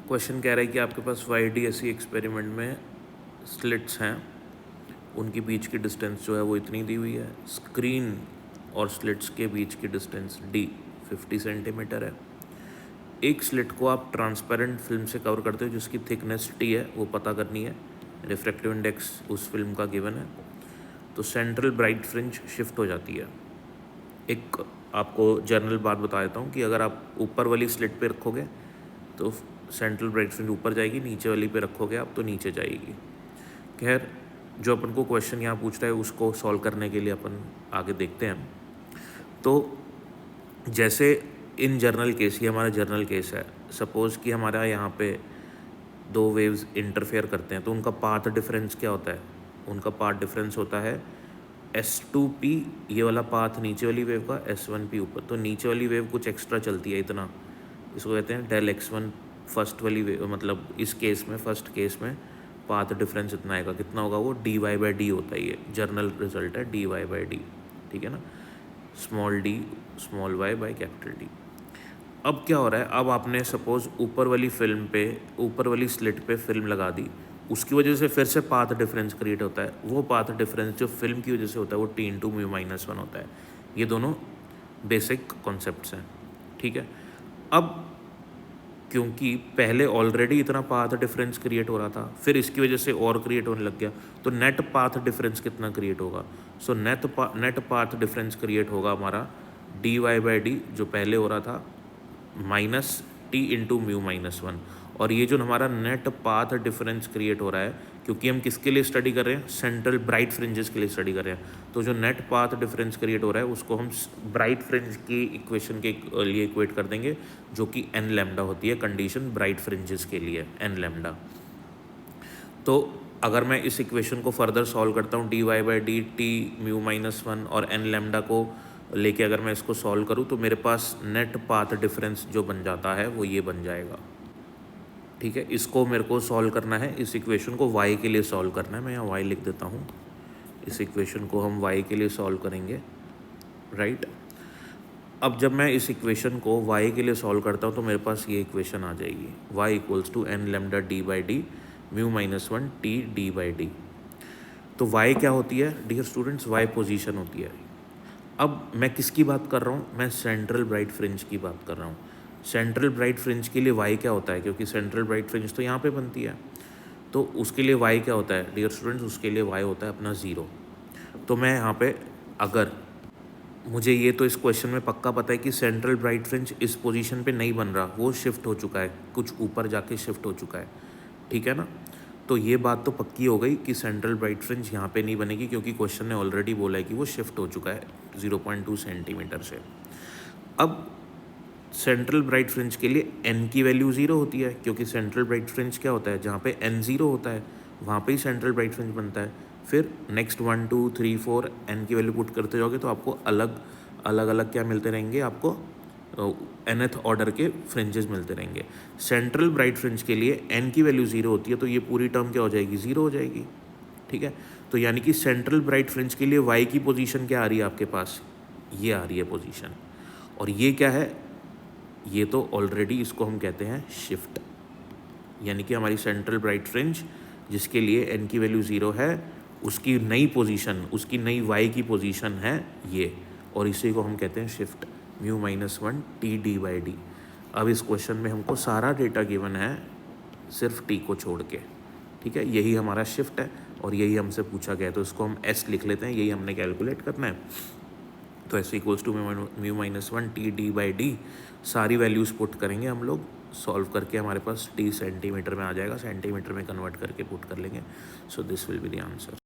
Question कह रहा है कि आपके पास YDSE एक्सपेरिमेंट में स्लिट्स हैं, उनके बीच की डिस्टेंस जो है वो इतनी दी हुई है। स्क्रीन और स्लिट्स के बीच की डिस्टेंस D 50 सेंटीमीटर है। एक स्लिट को आप ट्रांसपेरेंट फिल्म से कवर करते हो जिसकी थिकनेस T है, वो पता करनी है। रिफ्रैक्टिव इंडेक्स उस फिल्म का गिवन है। तो सेंट्रल ब्राइट फ्रिंज शिफ्ट हो जाती है। एक आपको जनरल बात बता देता हूँ कि अगर आप ऊपर वाली स्लिट पे रखोगे तो सेंट्रल ब्राइट फ्रिंज ऊपर जाएगी, नीचे वाली पे रखोगे आप तो नीचे जाएगी। खैर, जो अपन को क्वेश्चन यहाँ पूछ रहा है उसको सॉल्व करने के लिए अपन आगे देखते हैं। तो जैसे इन जर्नल केस, ये हमारा जर्नल केस है, सपोज़ कि हमारा यहाँ पे दो वेव्स इंटरफेयर करते हैं तो उनका पाथ डिफरेंस क्या होता है? उनका पाथ डिफरेंस होता है S2P, ये वाला पाथ नीचे वाली वेव का, S1P ऊपर। तो नीचे वाली वेव कुछ एक्स्ट्रा चलती है इतना, इसको कहते हैं डेल x1 फर्स्ट वाली वेव, मतलब इस केस में, फर्स्ट केस में पाथ डिफरेंस इतना आएगा। कितना होगा वो? dy/d होता है। ये जर्नल रिजल्ट है, dy/d, ठीक है ना, small d small y by capital D। अब क्या हो रहा है, अब आपने सपोज ऊपर वाली फिल्म पे, ऊपर वाली स्लिट पे फिल्म लगा दी, उसकी वजह से फिर से पाथ डिफरेंस क्रिएट होता है। वो पाथ डिफरेंस जो फिल्म की वजह से होता है वो T/μ-1 होता है। ये दोनों बेसिक कॉन्सेप्ट्स हैं, ठीक है। अब क्योंकि पहले ऑलरेडी इतना पाथ डिफरेंस क्रिएट हो रहा था, फिर इसकी वजह से और क्रिएट होने लग गया, तो नेट पाथ डिफरेंस कितना क्रिएट होगा? So net path difference create होगा हमारा dy/d, जो पहले हो रहा था, माइनस T/μ-1। और ये जो हमारा नेट पाथ डिफरेंस क्रिएट हो रहा है, क्योंकि हम किसके लिए स्टडी कर रहे हैं? सेंट्रल ब्राइट फ्रिंजेस के लिए स्टडी कर रहे हैं। तो जो नेट पाथ डिफरेंस क्रिएट हो रहा है उसको हम ब्राइट फ्रिंज की इक्वेशन के लिए इक्वेट कर देंगे, जो कि n लैम्डा होती है कंडीशन ब्राइट फ्रिंजेस के लिए, n लैम्डा। तो अगर मैं इस इक्वेशन को फर्दर सॉल्व करता हूँ, dy/d T/μ-1 और n लैम्डा को लेके अगर मैं इसको सॉल्व करूँ तो मेरे पास नेट पाथ डिफरेंस जो बन जाता है वो ये बन जाएगा, ठीक है। इसको मेरे को सॉल्व करना है, इस इक्वेशन को y के लिए सॉल्व करना है। मैं यहाँ y लिख देता हूँ। इस इक्वेशन को हम y के लिए सॉल्व करेंगे, राइट। अब जब मैं इस इक्वेशन को y के लिए सॉल्व करता हूँ तो मेरे पास ये इक्वेशन आ जाएगी, y = n lambda d/d μ-1 t d/d। तो y क्या होती है डियर स्टूडेंट्स? y पोजीशन होती है। अब मैं किसकी बात कर रहा हूँ? मैं सेंट्रल ब्राइट फ्रिंज की बात कर रहा हूँ। सेंट्रल ब्राइट फ्रिंज के लिए y क्या होता है? क्योंकि सेंट्रल ब्राइट फ्रिंज तो यहाँ पे बनती है, तो उसके लिए y क्या होता है डियर स्टूडेंट्स? उसके लिए y होता है अपना 0। तो मैं यहाँ पे, अगर मुझे ये तो इस क्वेश्चन में पक्का पता है कि सेंट्रल ब्राइट फ्रिंज इस पोजीशन पे नहीं बन रहा, वो शिफ्ट हो चुका है, कुछ ऊपर जाके शिफ्ट हो चुका है, ठीक है ना। तो ये बात तो पक्की हो गई कि सेंट्रल ब्राइट फ्रिंज यहाँ पे नहीं बनेगी, क्योंकि क्वेश्चन ने ऑलरेडी बोला है कि वो शिफ्ट हो चुका है 0.2 सेंटीमीटर से। अब सेंट्रल ब्राइट फ्रिंज के लिए n की वैल्यू 0 होती है, क्योंकि सेंट्रल ब्राइट फ्रिंज क्या होता है? जहाँ पे n 0 होता है वहाँ पे ही सेंट्रल ब्राइट फ्रिंज बनता है। फिर नेक्स्ट 1 2 3 4 n की वैल्यू पुट करते जाओगे तो आपको अलग अलग क्या मिलते रहेंगे? आपको nth ऑर्डर के फ्रिंजेस मिलते रहेंगे। सेंट्रल ब्राइट फ्रिंज के लिए n की वैल्यू 0 होती है, तो ये पूरी टर्म क्या हो जाएगी? 0 हो जाएगी, ठीक है। तो यानी कि सेंट्रल ब्राइट फ्रिंज के लिए y की पोजीशन क्या आ रही है आपके पास? ये आ रही है पोजीशन। और ये क्या है? ये तो ऑलरेडी इसको हम कहते हैं शिफ्ट, यानी कि हमारी सेंट्रल ब्राइट फ्रिंज जिसके लिए n की वैल्यू 0 है, उसकी नई पोजीशन, उसकी नई y की पोजीशन है ये, और इसी को हम कहते हैं शिफ्ट, μ-1 t d/d। अब इस क्वेश्चन में हमको सारा डेटा गिवन है सिर्फ t को छोड़ के, ठीक है। यही हमारा शिफ्ट है और यही हमसे पूछा गया, तो इसको हम s लिख लेते हैं, यही हमने कैलकुलेट करना है। तो s = μ-1 t d/d, सारी वैल्यूज़ पुट करेंगे हम लोग, सॉल्व करके हमारे पास t सेंटीमीटर में आ जाएगा, सेंटीमीटर में कन्वर्ट करके पुट कर लेंगे। So this will be the answer.